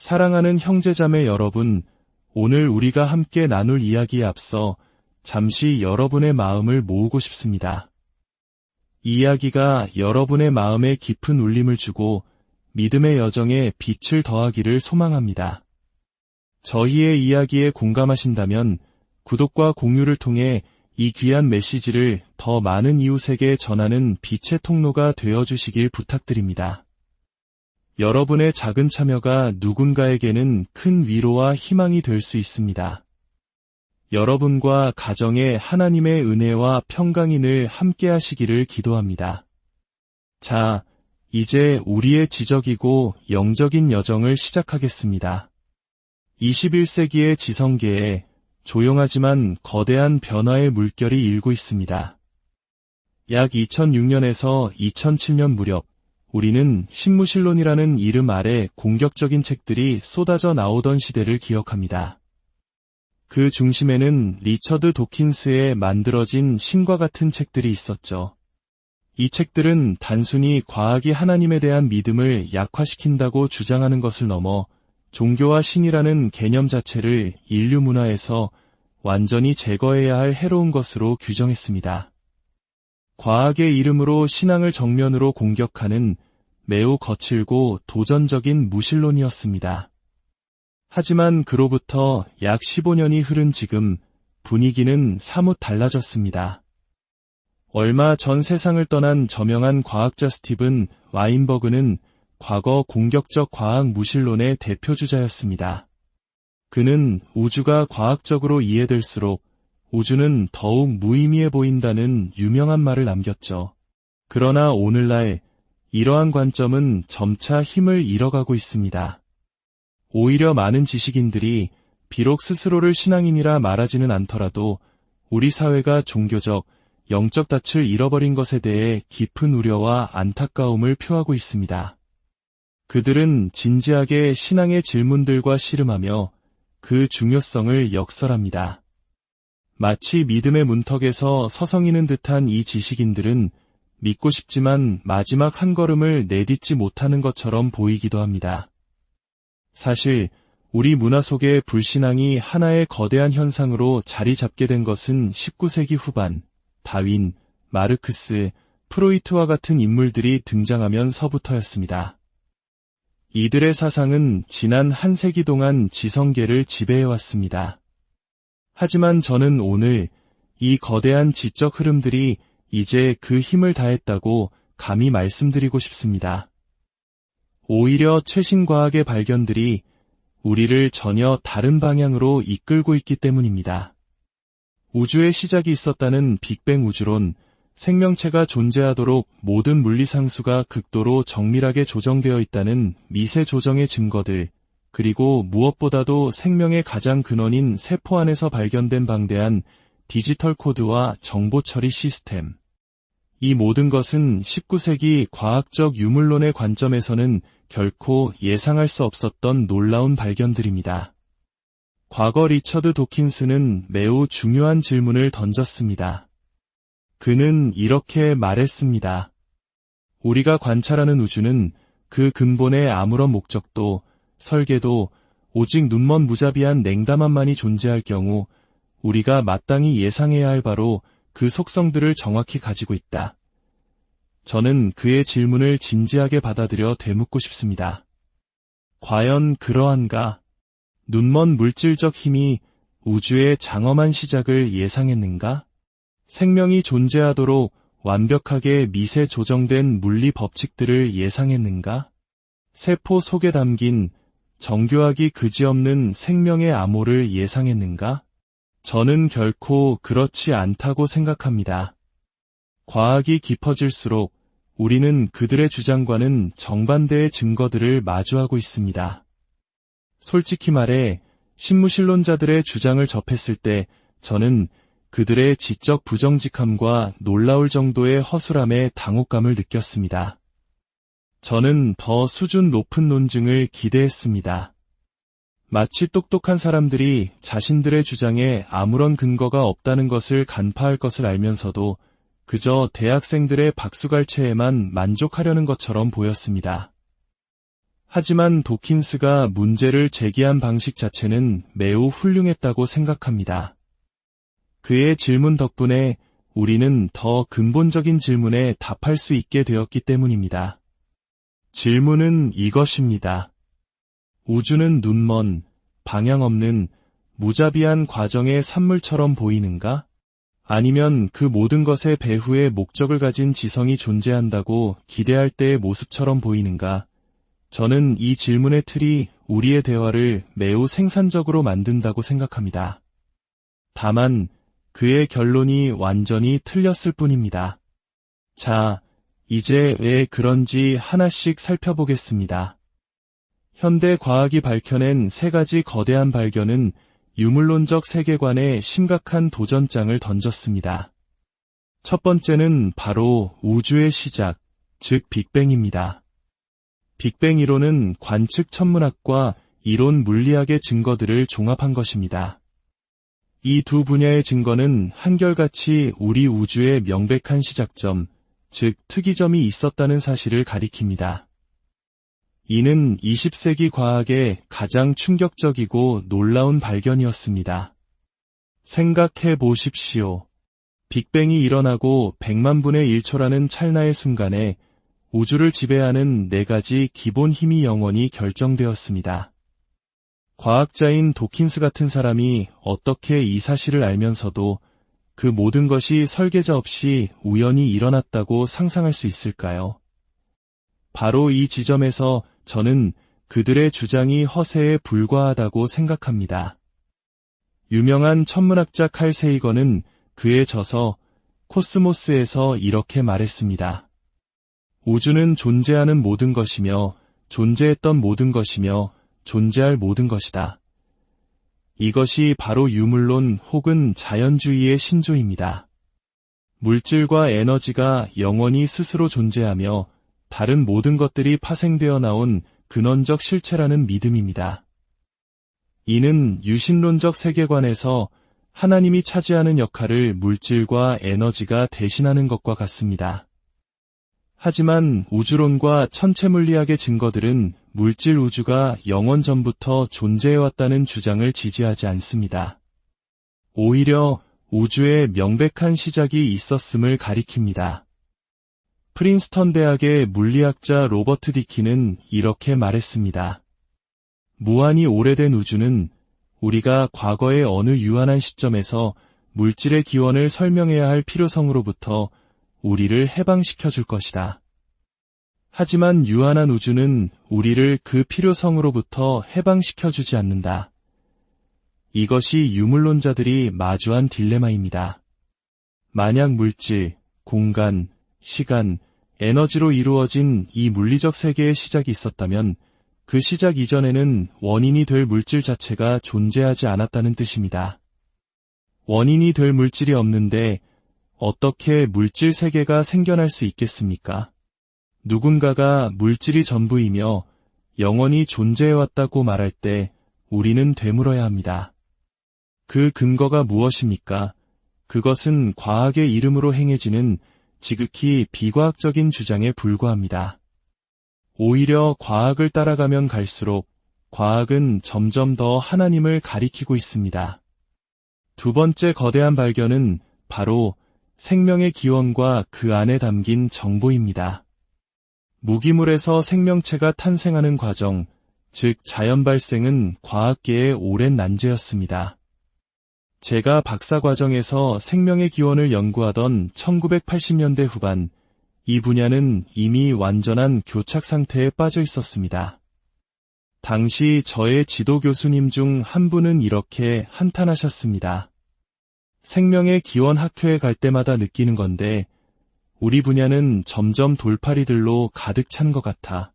사랑하는 형제자매 여러분, 오늘 우리가 함께 나눌 이야기에 앞서 잠시 여러분의 마음을 모으고 싶습니다. 이 이야기가 여러분의 마음에 깊은 울림을 주고 믿음의 여정에 빛을 더하기를 소망합니다. 저희의 이야기에 공감하신다면 구독과 공유를 통해 이 귀한 메시지를 더 많은 이웃에게 전하는 빛의 통로가 되어주시길 부탁드립니다. 여러분의 작은 참여가 누군가에게는 큰 위로와 희망이 될 수 있습니다. 여러분과 가정에 하나님의 은혜와 평강이 늘 함께 하시기를 기도합니다. 자, 이제 우리의 지적이고 영적인 여정을 시작하겠습니다. 21세기의 지성계에 조용하지만 거대한 변화의 물결이 일고 있습니다. 약 2006년에서 2007년 무렵 우리는 신무실론이라는 이름 아래 공격적인 책들이 쏟아져 나오던 시대를 기억합니다. 그 중심에는 리처드 도킨스의 만들어진 신과 같은 책들이 있었죠. 이 책들은 단순히 과학이 하나님에 대한 믿음을 약화시킨다고 주장하는 것을 넘어 종교와 신이라는 개념 자체를 인류 문화에서 완전히 제거해야 할 해로운 것으로 규정했습니다. 과학의 이름으로 신앙을 정면으로 공격하는 매우 거칠고 도전적인 무신론이었습니다. 하지만 그로부터 약 15년이 흐른 지금 분위기는 사뭇 달라졌습니다. 얼마 전 세상을 떠난 저명한 과학자 스티븐 와인버그는 과거 공격적 과학 무신론의 대표주자였습니다. 그는 우주가 과학적으로 이해될수록 우주는 더욱 무의미해 보인다는 유명한 말을 남겼죠. 그러나 오늘날 이러한 관점은 점차 힘을 잃어가고 있습니다. 오히려 많은 지식인들이 비록 스스로를 신앙인이라 말하지는 않더라도 우리 사회가 종교적, 영적 닻을 잃어버린 것에 대해 깊은 우려와 안타까움을 표하고 있습니다. 그들은 진지하게 신앙의 질문들과 씨름하며 그 중요성을 역설합니다. 마치 믿음의 문턱에서 서성이는 듯한 이 지식인들은 믿고 싶지만 마지막 한 걸음을 내딛지 못하는 것처럼 보이기도 합니다. 사실 우리 문화 속의 불신앙이 하나의 거대한 현상으로 자리 잡게 된 것은 19세기 후반 다윈, 마르크스, 프로이트와 같은 인물들이 등장하면서부터였습니다. 이들의 사상은 지난 한 세기 동안 지성계를 지배해왔습니다. 하지만 저는 오늘 이 거대한 지적 흐름들이 이제 그 힘을 다했다고 감히 말씀드리고 싶습니다. 오히려 최신 과학의 발견들이 우리를 전혀 다른 방향으로 이끌고 있기 때문입니다. 우주의 시작이 있었다는 빅뱅 우주론, 생명체가 존재하도록 모든 물리상수가 극도로 정밀하게 조정되어 있다는 미세 조정의 증거들, 그리고 무엇보다도 생명의 가장 근원인 세포 안에서 발견된 방대한 디지털 코드와 정보 처리 시스템. 이 모든 것은 19세기 과학적 유물론의 관점에서는 결코 예상할 수 없었던 놀라운 발견들입니다. 과거 리처드 도킨스는 매우 중요한 질문을 던졌습니다. 그는 이렇게 말했습니다. 우리가 관찰하는 우주는 그 근본에 아무런 목적도 설계도 오직 눈먼 무자비한 냉담함만이 존재할 경우 우리가 마땅히 예상해야 할 바로 그 속성들을 정확히 가지고 있다. 저는 그의 질문을 진지하게 받아들여 되묻고 싶습니다. 과연 그러한가? 눈먼 물질적 힘이 우주의 장엄한 시작을 예상했는가? 생명이 존재하도록 완벽하게 미세 조정된 물리 법칙들을 예상했는가? 세포 속에 담긴 정교하기 그지없는 생명의 암호를 예상했는가? 저는 결코 그렇지 않다고 생각합니다. 과학이 깊어질수록 우리는 그들의 주장과는 정반대의 증거들을 마주하고 있습니다. 솔직히 말해 신무신론자들의 주장을 접했을 때 저는 그들의 지적 부정직함과 놀라울 정도의 허술함에 당혹감을 느꼈습니다. 저는 더 수준 높은 논증을 기대했습니다. 마치 똑똑한 사람들이 자신들의 주장에 아무런 근거가 없다는 것을 간파할 것을 알면서도 그저 대학생들의 박수갈채에만 만족하려는 것처럼 보였습니다. 하지만 도킨스가 문제를 제기한 방식 자체는 매우 훌륭했다고 생각합니다. 그의 질문 덕분에 우리는 더 근본적인 질문에 답할 수 있게 되었기 때문입니다. 질문은 이것입니다. 우주는 눈먼, 방향 없는, 무자비한 과정의 산물처럼 보이는가? 아니면 그 모든 것의 배후에 목적을 가진 지성이 존재한다고 기대할 때의 모습처럼 보이는가? 저는 이 질문의 틀이 우리의 대화를 매우 생산적으로 만든다고 생각합니다. 다만 그의 결론이 완전히 틀렸을 뿐입니다. 자, 이제 왜 그런지 하나씩 살펴보겠습니다. 현대 과학이 밝혀낸 세 가지 거대한 발견은 유물론적 세계관에 심각한 도전장을 던졌습니다. 첫 번째는 바로 우주의 시작, 즉 빅뱅입니다. 빅뱅 이론은 관측 천문학과 이론 물리학의 증거들을 종합한 것입니다. 이 두 분야의 증거는 한결같이 우리 우주의 명백한 시작점, 즉 특이점이 있었다는 사실을 가리킵니다. 이는 20세기 과학의 가장 충격적이고 놀라운 발견이었습니다. 생각해 보십시오. 빅뱅이 일어나고 100만 분의 1초라는 찰나의 순간에 우주를 지배하는 네 가지 기본 힘이 영원히 결정되었습니다. 과학자인 도킨스 같은 사람이 어떻게 이 사실을 알면서도 그 모든 것이 설계자 없이 우연히 일어났다고 상상할 수 있을까요? 바로 이 지점에서 저는 그들의 주장이 허세에 불과하다고 생각합니다. 유명한 천문학자 칼 세이건은 그의 저서 코스모스에서 이렇게 말했습니다. 우주는 존재하는 모든 것이며 존재했던 모든 것이며 존재할 모든 것이다. 이것이 바로 유물론 혹은 자연주의의 신조입니다. 물질과 에너지가 영원히 스스로 존재하며 다른 모든 것들이 파생되어 나온 근원적 실체라는 믿음입니다. 이는 유신론적 세계관에서 하나님이 차지하는 역할을 물질과 에너지가 대신하는 것과 같습니다. 하지만 우주론과 천체물리학의 증거들은 물질 우주가 영원 전부터 존재해왔다는 주장을 지지하지 않습니다. 오히려 우주에 명백한 시작이 있었음을 가리킵니다. 프린스턴 대학의 물리학자 로버트 디키는 이렇게 말했습니다. 무한히 오래된 우주는 우리가 과거의 어느 유한한 시점에서 물질의 기원을 설명해야 할 필요성으로부터 우리를 해방시켜 줄 것이다. 하지만 유한한 우주는 우리를 그 필요성으로부터 해방시켜 주지 않는다. 이것이 유물론자들이 마주한 딜레마입니다. 만약 물질, 공간, 시간, 에너지로 이루어진 이 물리적 세계의 시작이 있었다면 그 시작 이전에는 원인이 될 물질 자체가 존재하지 않았다는 뜻입니다. 원인이 될 물질이 없는데 어떻게 물질 세계가 생겨날 수 있겠습니까? 누군가가 물질이 전부이며 영원히 존재해왔다고 말할 때 우리는 되물어야 합니다. 그 근거가 무엇입니까? 그것은 과학의 이름으로 행해지는 지극히 비과학적인 주장에 불과합니다. 오히려 과학을 따라가면 갈수록 과학은 점점 더 하나님을 가리키고 있습니다. 두 번째 거대한 발견은 바로 생명의 기원과 그 안에 담긴 정보입니다. 무기물에서 생명체가 탄생하는 과정, 즉 자연 발생은 과학계의 오랜 난제였습니다. 제가 박사과정에서 생명의 기원을 연구하던 1980년대 후반, 이 분야는 이미 완전한 교착 상태에 빠져 있었습니다. 당시 저의 지도 교수님 중 한 분은 이렇게 한탄하셨습니다. 생명의 기원 학회에 갈 때마다 느끼는 건데 우리 분야는 점점 돌팔이들로 가득 찬 것 같아.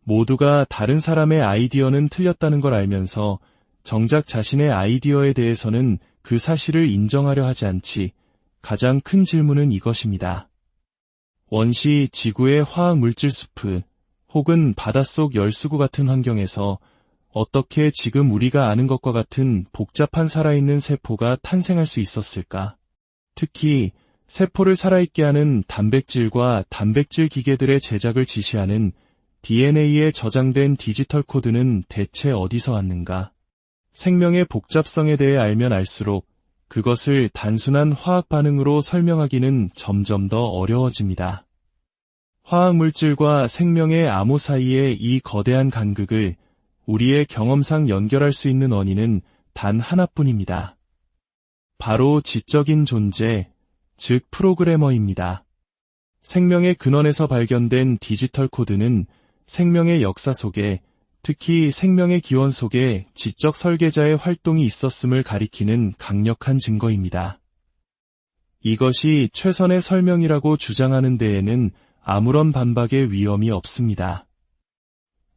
모두가 다른 사람의 아이디어는 틀렸다는 걸 알면서 정작 자신의 아이디어에 대해서는 그 사실을 인정하려 하지 않지. 가장 큰 질문은 이것입니다. 원시 지구의 화학 물질 숲 혹은 바닷속 열수구 같은 환경에서 어떻게 지금 우리가 아는 것과 같은 복잡한 살아있는 세포가 탄생할 수 있었을까? 특히 세포를 살아있게 하는 단백질과 단백질 기계들의 제작을 지시하는 DNA에 저장된 디지털 코드는 대체 어디서 왔는가? 생명의 복잡성에 대해 알면 알수록 그것을 단순한 화학 반응으로 설명하기는 점점 더 어려워집니다. 화학물질과 생명의 암호 사이의 이 거대한 간극을 우리의 경험상 연결할 수 있는 원인은 단 하나뿐입니다. 바로 지적인 존재, 즉 프로그래머입니다. 생명의 근원에서 발견된 디지털 코드는 생명의 역사 속에, 특히 생명의 기원 속에 지적 설계자의 활동이 있었음을 가리키는 강력한 증거입니다. 이것이 최선의 설명이라고 주장하는 데에는 아무런 반박의 위험이 없습니다.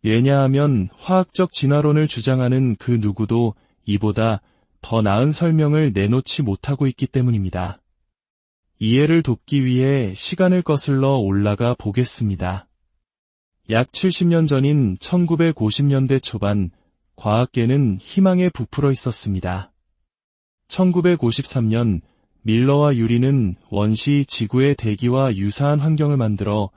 왜냐하면 화학적 진화론을 주장하는 그 누구도 이보다 더 나은 설명을 내놓지 못하고 있기 때문입니다. 이해를 돕기 위해 시간을 거슬러 올라가 보겠습니다. 약 70년 전인 1950년대 초반, 과학계는 희망에 부풀어 있었습니다. 1953년, 밀러와 유리는 원시 지구의 대기와 유사한 환경을 만들어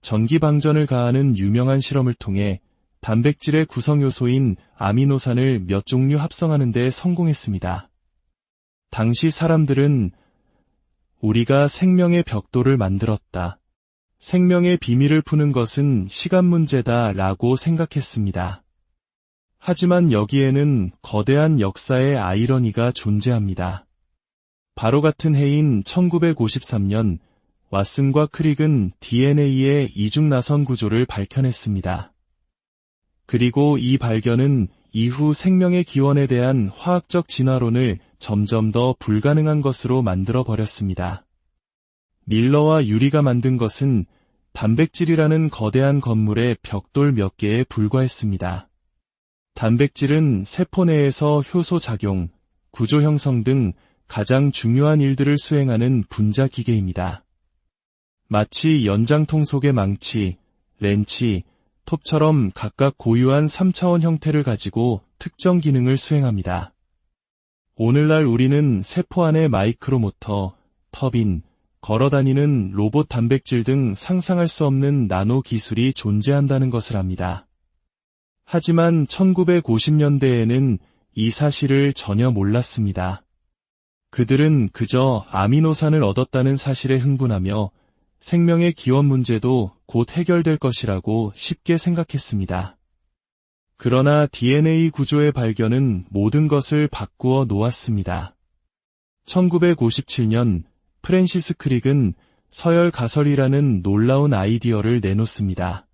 전기방전을 가하는 유명한 실험을 통해 단백질의 구성요소인 아미노산을 몇 종류 합성하는 데 성공했습니다. 당시 사람들은 우리가 생명의 벽돌을 만들었다. 생명의 비밀을 푸는 것은 시간 문제다 라고 생각했습니다. 하지만 여기에는 거대한 역사의 아이러니가 존재합니다. 바로 같은 해인 1953년, 왓슨과 크릭은 DNA의 이중나선 구조를 밝혀냈습니다. 그리고 이 발견은 이후 생명의 기원에 대한 화학적 진화론을 점점 더 불가능한 것으로 만들어버렸습니다. 밀러와 유리가 만든 것은 단백질이라는 거대한 건물의 벽돌 몇 개에 불과했습니다. 단백질은 세포 내에서 효소 작용, 구조 형성 등 가장 중요한 일들을 수행하는 분자 기계입니다. 마치 연장통 속의 망치, 렌치, 톱처럼 각각 고유한 3차원 형태를 가지고 특정 기능을 수행합니다. 오늘날 우리는 세포 안의 마이크로모터, 터빈, 걸어다니는 로봇 단백질 등 상상할 수 없는 나노 기술이 존재한다는 것을 압니다. 하지만 1950년대에는 이 사실을 전혀 몰랐습니다. 그들은 그저 아미노산을 얻었다는 사실에 흥분하며 생명의 기원 문제도 곧 해결될 것이라고 쉽게 생각했습니다. 그러나 DNA 구조의 발견은 모든 것을 바꾸어 놓았습니다. 1957년 프랜시스 크릭은 서열 가설이라는 놀라운 아이디어를 내놓습니다.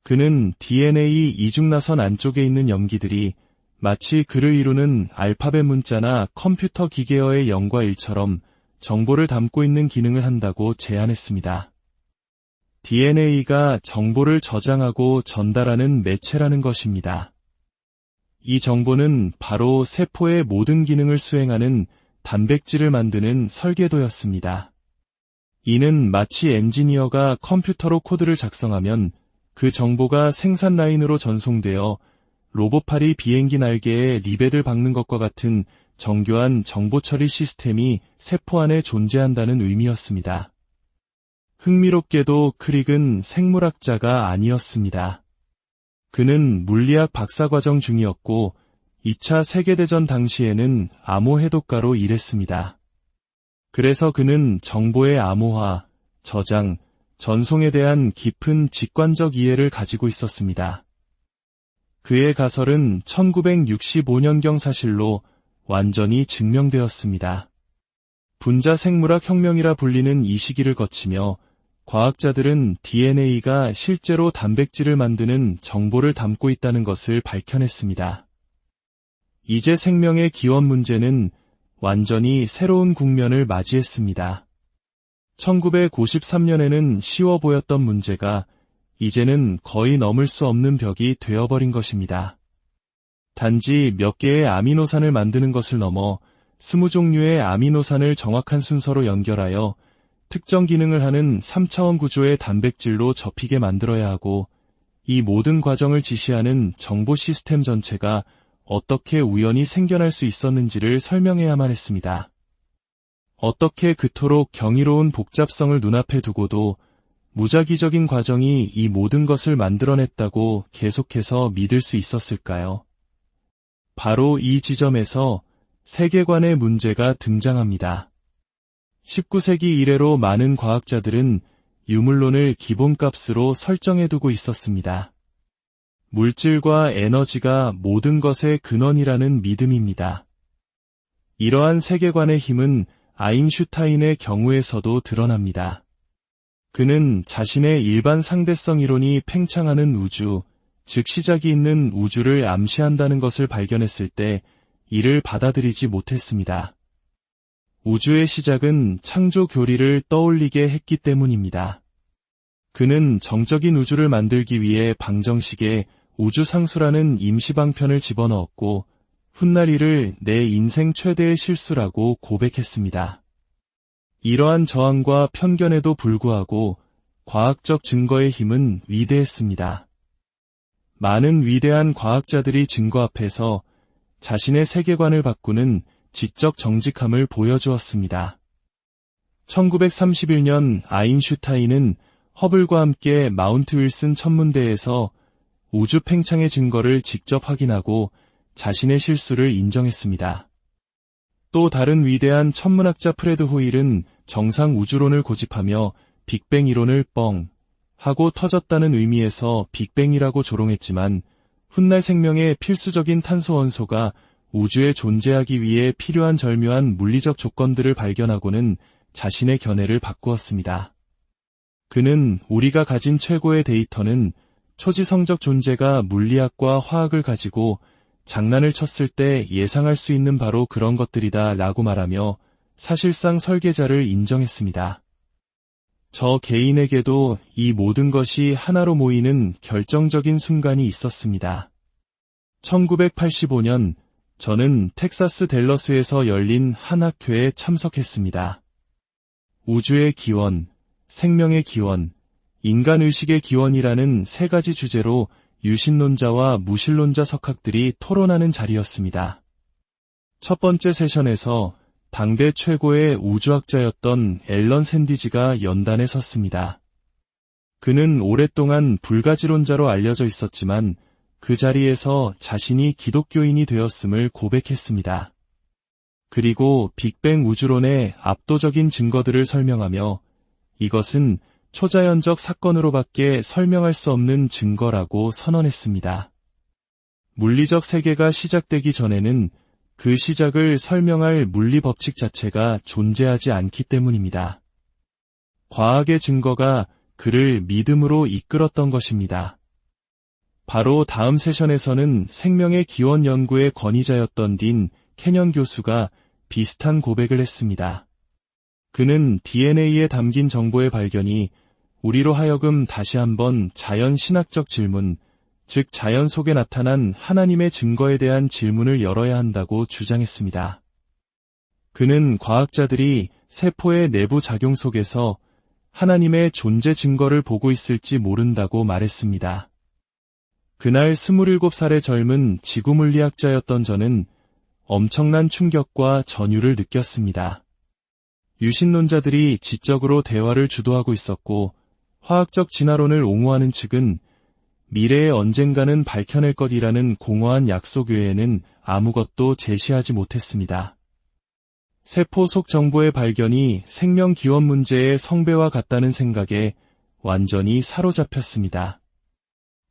그는 DNA 이중나선 안쪽에 있는 염기들이 마치 그를 이루는 알파벳 문자나 컴퓨터 기계어의 0과 1처럼 정보를 담고 있는 기능을 한다고 제안했습니다. DNA가 정보를 저장하고 전달하는 매체라는 것입니다. 이 정보는 바로 세포의 모든 기능을 수행하는 단백질을 만드는 설계도였습니다. 이는 마치 엔지니어가 컴퓨터로 코드를 작성하면 그 정보가 생산 라인으로 전송되어 로봇팔이 비행기 날개에 리벳을 박는 것과 같은 정교한 정보 처리 시스템이 세포 안에 존재한다는 의미였습니다. 흥미롭게도 크릭은 생물학자가 아니었습니다. 그는 물리학 박사과정 중이었고 2차 세계대전 당시에는 암호 해독가로 일했습니다. 그래서 그는 정보의 암호화, 저장, 전송에 대한 깊은 직관적 이해를 가지고 있었습니다. 그의 가설은 1965년경 사실로 완전히 증명되었습니다. 분자 생물학 혁명이라 불리는 이 시기를 거치며 과학자들은 DNA가 실제로 단백질을 만드는 정보를 담고 있다는 것을 밝혀냈습니다. 이제 생명의 기원 문제는 완전히 새로운 국면을 맞이했습니다. 1953년에는 쉬워 보였던 문제가 이제는 거의 넘을 수 없는 벽이 되어버린 것입니다. 단지 몇 개의 아미노산을 만드는 것을 넘어 20종류의 아미노산을 정확한 순서로 연결하여 특정 기능을 하는 3차원 구조의 단백질로 접히게 만들어야 하고, 이 모든 과정을 지시하는 정보 시스템 전체가 어떻게 우연히 생겨날 수 있었는지를 설명해야만 했습니다. 어떻게 그토록 경이로운 복잡성을 눈앞에 두고도 무작위적인 과정이 이 모든 것을 만들어냈다고 계속해서 믿을 수 있었을까요? 바로 이 지점에서 세계관의 문제가 등장합니다. 19세기 이래로 많은 과학자들은 유물론을 기본값으로 설정해두고 있었습니다. 물질과 에너지가 모든 것의 근원이라는 믿음입니다. 이러한 세계관의 힘은 아인슈타인의 경우에서도 드러납니다. 그는 자신의 일반 상대성 이론이 팽창하는 우주, 즉 시작이 있는 우주를 암시한다는 것을 발견했을 때 이를 받아들이지 못했습니다. 우주의 시작은 창조 교리를 떠올리게 했기 때문입니다. 그는 정적인 우주를 만들기 위해 방정식에 우주상수라는 임시방편을 집어넣었고 훗날 이를 내 인생 최대의 실수라고 고백했습니다. 이러한 저항과 편견에도 불구하고 과학적 증거의 힘은 위대했습니다. 많은 위대한 과학자들이 증거 앞에서 자신의 세계관을 바꾸는 지적 정직함을 보여주었습니다. 1931년 아인슈타인은 허블과 함께 마운트 윌슨 천문대에서 우주 팽창의 증거를 직접 확인하고 자신의 실수를 인정했습니다. 또 다른 위대한 천문학자 프레드 호일은 정상 우주론을 고집하며 빅뱅 이론을 뻥 하고 터졌다는 의미에서 빅뱅이라고 조롱했지만 훗날 생명의 필수적인 탄소 원소가 우주에 존재하기 위해 필요한 절묘한 물리적 조건들을 발견하고는 자신의 견해를 바꾸었습니다. 그는 우리가 가진 최고의 데이터는 초지성적 존재가 물리학과 화학을 가지고 장난을 쳤을 때 예상할 수 있는 바로 그런 것들이다 라고 말하며 사실상 설계자를 인정했습니다. 저 개인에게도 이 모든 것이 하나로 모이는 결정적인 순간이 있었습니다. 1985년 저는 텍사스 댈러스에서 열린 한 학회에 참석했습니다. 우주의 기원, 생명의 기원, 인간의식의 기원이라는 세 가지 주제로 유신론자와 무신론자 석학들이 토론하는 자리였습니다. 첫 번째 세션에서 당대 최고의 우주학자였던 앨런 샌디지가 연단에 섰습니다. 그는 오랫동안 불가지론자로 알려져 있었지만 그 자리에서 자신이 기독교인이 되었음을 고백했습니다. 그리고 빅뱅 우주론의 압도적인 증거들을 설명하며 이것은 초자연적 사건으로밖에 설명할 수 없는 증거라고 선언했습니다. 물리적 세계가 시작되기 전에는 그 시작을 설명할 물리 법칙 자체가 존재하지 않기 때문입니다. 과학의 증거가 그를 믿음으로 이끌었던 것입니다. 바로 다음 세션에서는 생명의 기원 연구의 권위자였던 딘 캐년 교수가 비슷한 고백을 했습니다. 그는 DNA에 담긴 정보의 발견이 우리로 하여금 다시 한번 자연 신학적 질문, 즉 자연 속에 나타난 하나님의 증거에 대한 질문을 열어야 한다고 주장했습니다. 그는 과학자들이 세포의 내부 작용 속에서 하나님의 존재 증거를 보고 있을지 모른다고 말했습니다. 그날 27살의 젊은 지구물리학자였던 저는 엄청난 충격과 전율을 느꼈습니다. 유신론자들이 지적으로 대화를 주도하고 있었고 화학적 진화론을 옹호하는 측은 미래에 언젠가는 밝혀낼 것이라는 공허한 약속 외에는 아무것도 제시하지 못했습니다. 세포 속 정보의 발견이 생명 기원 문제의 성배와 같다는 생각에 완전히 사로잡혔습니다.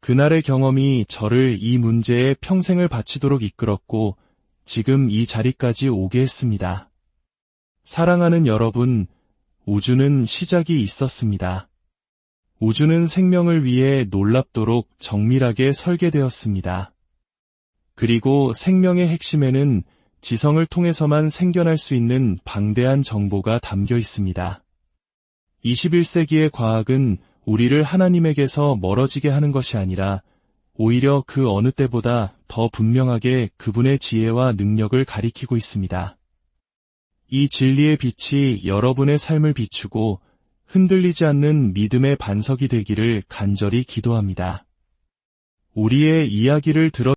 그날의 경험이 저를 이 문제에 평생을 바치도록 이끌었고 지금 이 자리까지 오게 했습니다. 사랑하는 여러분, 우주는 시작이 있었습니다. 우주는 생명을 위해 놀랍도록 정밀하게 설계되었습니다. 그리고 생명의 핵심에는 지성을 통해서만 생겨날 수 있는 방대한 정보가 담겨 있습니다. 21세기의 과학은 우리를 하나님에게서 멀어지게 하는 것이 아니라 오히려 그 어느 때보다 더 분명하게 그분의 지혜와 능력을 가리키고 있습니다. 이 진리의 빛이 여러분의 삶을 비추고 흔들리지 않는 믿음의 반석이 되기를 간절히 기도합니다. 우리의 이야기를 들어